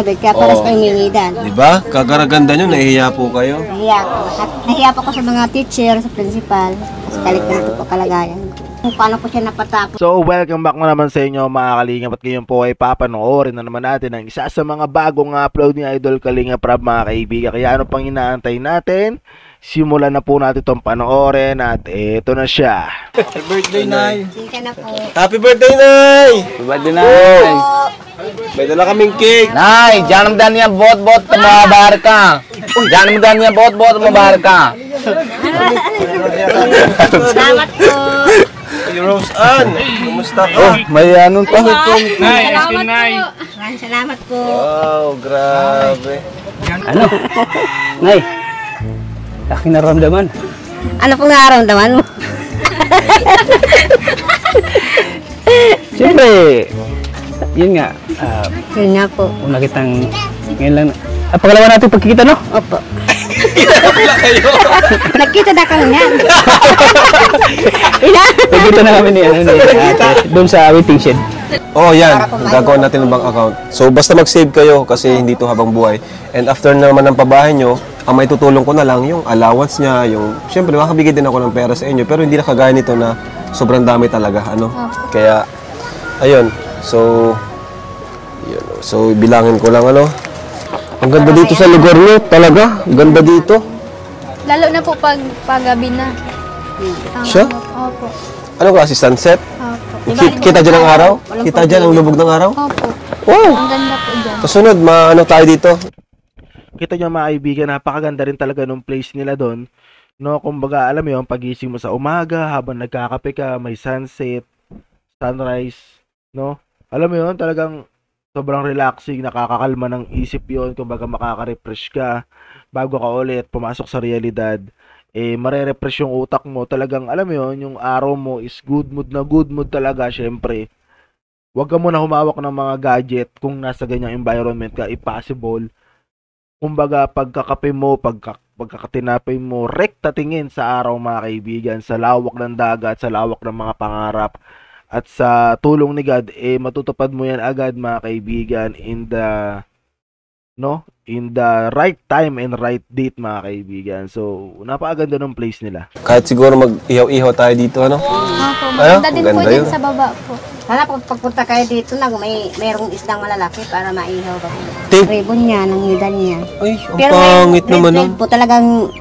Kaya paras ko humingidan. Diba? Kagaraganda nyo, nahihiya po kayo. Nahiya ko. At nahiya po ko sa mga teacher, sa principal. Sa kalikito po kalagayan ko. Kung paano po siya napatapos. So welcome back na naman sa inyo mga Kalingap, at ngayon po ay papanoorin na naman natin ang isa sa mga bagong upload ni Idol Kalinga Prab mga kaibigan. Kaya ano pang inaantay natin? Simulan na po natin itong panoorin at eto na siya. Happy birthday, Nay! Sige na po. Happy birthday, Nay! Happy birthday, Nay! May dala kaming cake! Nay, jangan dan niya bot-bot mabar ka. Jangan dan niya bot-bot mabar ka. Salamat po. Hey, Rose Ann! Kumusta ka? Oh, may anong pa. Salamat po. Wow, grabe. Ano? Nay, aking naramdaman. Ano pong nararamdaman mo? Siyempre, yun nga. Yun nga po. Una kitang ngayon lang. Pangalawa natin pagkikita, no? Opo. Nagkita na kami yan. Pagkikita na kami ni ate doon sa waiting shed. Oh, yan. Gagawin natin ng bank account. So, basta mag-save kayo kasi hindi to habang buhay. And after naman ng pabahay nyo, ang may tutulong ko na lang yung allowance niya, yung... Siyempre, makabigay din ako ng pera sa inyo, pero hindi na kagaya nito na sobrang dami talaga, ano? Kaya, ayun. So, yun. So, bilangin ko lang, ano? Ang ganda dito sa lugar nyo, talaga. Ang ganda dito. Lalo na po pag gabi na. Siya? Opo. Ano klase? Sunset? Opo. Kita dyan ang araw? Kita dyan ang lubog ng araw? Opo. Wow! Ang ganda po dyan. Kasunod, ano tayo dito? Kita nyo mga kaibigan, napakaganda rin talaga nung place nila doon. No, kumbaga, alam mo yun, pagising mo sa umaga, habang nagkakape ka, may sunset, sunrise, no? Alam mo yun, talagang sobrang relaxing, nakakakalma ng isip yun, kumbaga makaka-refresh ka bago ka ulit pumasok sa realidad. Mare-refresh yung utak mo, talagang alam mo yun, yung araw mo is good mood talaga, syempre. Huwag ka muna humawak ng mga gadget kung nasa ganyang environment ka, impossible. Kumbaga, pagkakape mo, pagkakatinapay mo, rekta tingin sa araw mga kaibigan, sa lawak ng dagat, sa lawak ng mga pangarap, at sa tulong ni God, matutupad mo yan agad mga kaibigan in the right time and right date mga kaibigan. So, napakaganda ng place nila. Kahit siguro mag-ihaw-ihaw tayo dito, ano? Opo. Ano? Maganda din po Maganda dyan yun. sa baba po. Sana pagpunta kayo dito na, mayroong isdang malalaki para maihaw ba? Tink. Ribbon niya, ng medal niya. Ay, ang Pero pangit may naman red nun. po talagang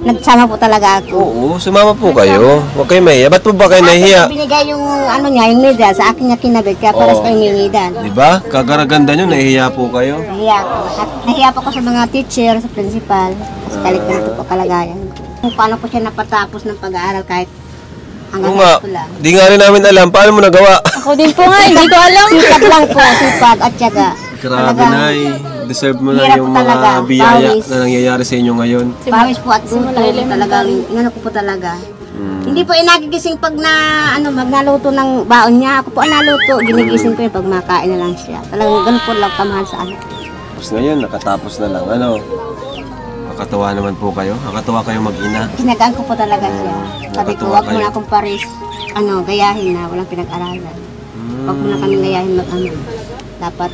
nagsama po talaga ako. Oo, sumama po kayo. Huwag kayo mahiya. Ba't po ba kayo nahiya? Binigay yung ano niya, yung medal sa akin niya kinabit, kaya paras ko humingidan. Diba? Kagaraganda nyo, nahihiya po kayo. Nahiya ko. At nahiya po ko sa mga teacher, sa principal, sa kalikito po kalagayan ko. Kung paano ko siya napatapos ng pag-aaral kahit hanggang Oo nga, high school lang. di nga rin namin alam. Paano mo nagawa? Ako din po nga, hindi ko alam. Sipag lang po, sipag at tiyaga. Grabe Talagang na Deserve mo na hirap yung talaga. mga biyaya Pawis. na nangyayari sa inyo ngayon. Pawis po at gutom, talagang inano ko po talaga. Hindi po nagigising pag magnaluto ng baon niya. Ako po ang naluto, ginigising ko yun pag makain na lang siya. Talagang ganun po lang kamahal sa akin. Tapos ngayon, nakatapos na lang. Ano? Nakakatawa naman po kayo. Nakakatawa kayo mag-ina. Ginagaan ko po talaga siya. Sabi ko, Nakakatuwa wag mo kayo. na akong paris, gayahin na, walang pinag-aralan. Wag mo na kami gayahin dapat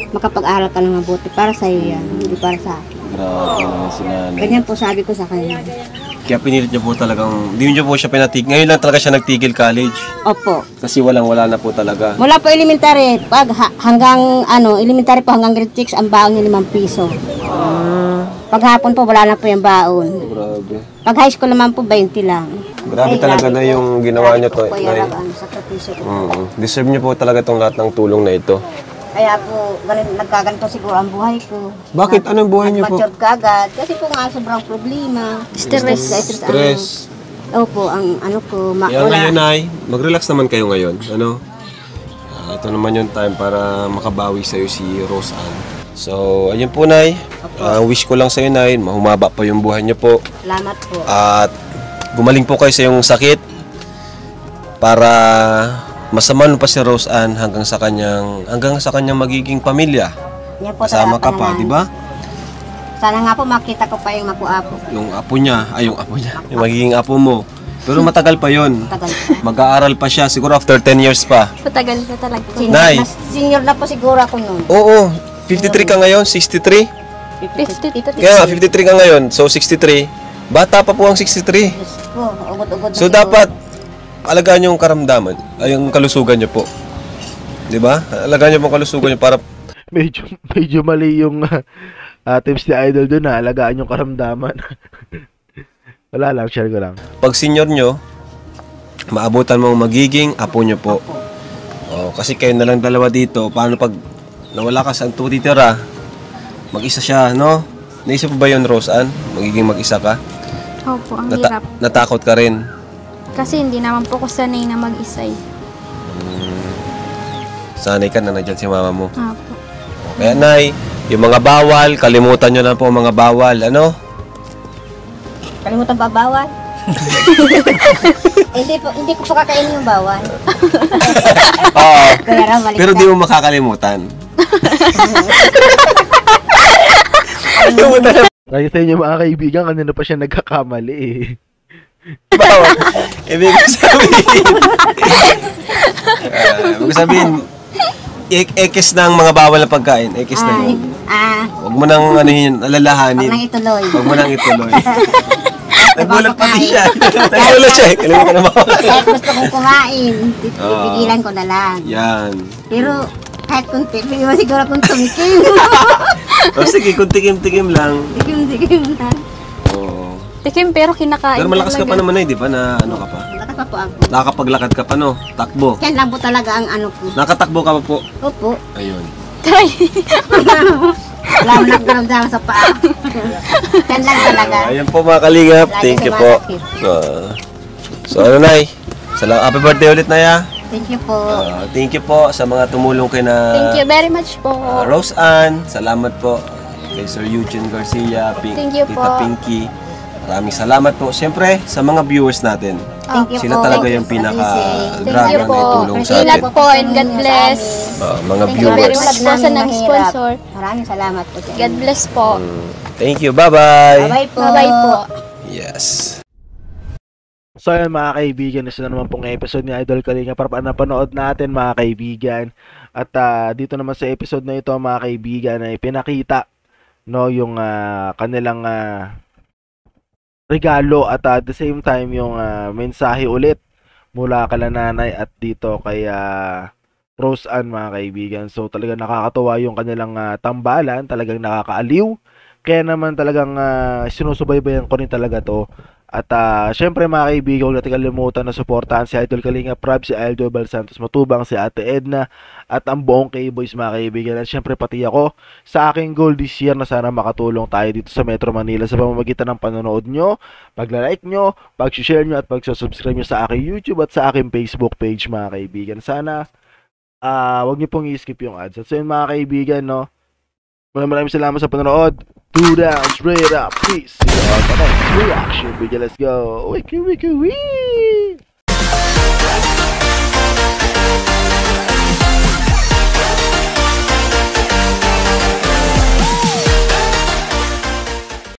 makapag-aral ka ng mabuti para sa iyo yan, hindi para sa akin. Grabe naman si nanay. Ganyan po sabi ko sa kanya. Kaya pinilit niyo po talagang, hindi niyo po siya pinatigil. Ngayon lang talaga siya nagtigil college. Opo. Kasi wala na po talaga. Mula po elementary, hanggang elementary po hanggang grade 6, ang baon niya 5 piso. Pag hapon po, wala na po yung baon. Grabe. Pag high school naman po, 20 lang. Grabe talaga na yung ginawa niyo to. Po Nay. yung sakripisyo ko. Deserve niyo po talaga itong lahat ng tulong na ito. Kaya po, nagkaganito siguro ang buhay ko. Bakit? Anong buhay niyo po? Nag-mature kagad. Kasi po nga, sobrang problema. Stress. Opo, ang ko, Kaya ngayon ay, mag-relax naman kayo ngayon. Ano? Ito naman yung time para makabawi sa'yo si Rose Ann. So, ayun po, Nay. Ang wish ko lang sa'yo, Nay, mahumaba pa yung buhay niyo po. Salamat po. At gumaling po kayo sa yung sakit para masamahan pa si Rose Ann hanggang sa kanyang magiging pamilya. Yan po Kasama talaga ka pa, panalangin. di ba? Sana nga po makita ko pa yung makuapo. Yung apo niya, yung magiging apo mo. Pero matagal pa yon. Tagal pa. Mag-aaral pa siya, siguro after 10 years pa. Patagal na talaga. Senior, Nay. Senior na po siguro ako noon. Oo, 53 ka ngayon, 63? 53. Kaya nga, 53 ka ngayon, so 63. Bata pa po ang 63. Diyos ko, ugod-ugod na So yun. dapat alagaan yung karamdaman, ay yung kalusugan nyo po. 'Di ba? Alagaan nyo po ang kalusugan nyo para Medyo mali yung tips ni Idol doon na alagaan yung karamdaman. Wala lang, share ko lang. pag senior nyo, maabutan mo ang magiging apo nyo po. Oh, kasi kayo na lang dalawa dito. Paano pag nawala ka saan tutitira? Mag-isa siya, no? Naisip mo ba yun, Roseanne? Magiging mag-isa ka? Opo, ang hirap. Natakot ka rin. Kasi hindi naman po ko sanay na mag-isay. Sanay ka na nandyan si mama mo. Opo. Kaya, Nay, yung mga bawal, kalimutan nyo na po ang mga bawal. Ano? Kalimutan ba bawal? hindi ko po kakainin yung bawal. Oo. Kaya raw, balik Pero di mo makakalimutan. Kasi sa inyo mga kaibigan, kanina pa siya nagkakamali eh. Bawal. Ibig sabihin. Ibig sabihin, ekis ng mga bawal na pagkain. Ekis na yun. Huwag mo nang ano yun, alalahanin. Pag nang ituloy. Huwag mo nang ituloy. Nagulat pati siya. Nagulat siya. Kalimutan na bawal. Kahit gusto kong kumain, pigilan ko na lang. Yan. Pero kahit kunti, hindi mo siguro kung tumikim. O sige, kung tikim-tikim lang. Tikim na. Oo. Tikim pero kinakain Pero malakas ka pa talaga. naman di ba na ano ka pa? Lakas pa po ako. Nakapaglakad ka pa no? Takbo. Yan lang po talaga ang ano ko. Nakatakbo ka pa po. Opo. Ayun. Try. Wala mo nagdaramdaman sa paa. Yan lang talaga. Ayan po mga kalingap. Lagi Thank you sa po. masakit. So ano Nay? Happy birthday ulit na ya. Thank you po. Thank you po sa mga tumulong kay na Thank you very much po. Roseanne. Salamat po kay Sir Eugene Garcia, Thank you Tita po. Pinky. Maraming salamat po. Siyempre, sa mga viewers natin. Thank you Sila po. talaga yung Thank pinaka-grabe you na po. itulong sa Ingat atin. po and God bless. Mga Thank you very viewers. much po sa nag-sponsor. Maraming salamat po. God bless po. Thank you. Bye-bye. Bye-bye po. Bye-bye po. Yes. So ayun mga kaibigan, isa na naman pong episode ni Idol Kalinga para napanood natin mga kaibigan. At dito naman sa episode na ito mga kaibigan ay pinakita no yung kanilang regalo at at the same time yung mensahe ulit mula kala nanay at dito kay Roseanne mga kaibigan. So talaga nakakatuwa yung kanilang tambalan, talagang nakakaaliw. Kaya naman talagang sinusubaybayan ko rin talaga to. At syempre mga kaibigan, huwag natin kalimutan na suportahan si Idol Kalinga Prab, si Aldo Bal Santos Matubang, si Ate Edna, at ang buong K-Boys mga kaibigan. At syempre pati ako sa aking goal this year na sana makatulong tayo dito sa Metro Manila sa pamamagitan ng panonood nyo, pagla-like nyo, pag-share nyo at pag-subscribe nyo sa aking YouTube at sa aking Facebook page mga kaibigan. Sana huwag nyo pong i-skip yung ads. At so yun mga kaibigan, no, maraming salamat sa panonood. 2 down, straight up, peace. See you on the next reaction video. Let's go. Wiki, wiki, wee.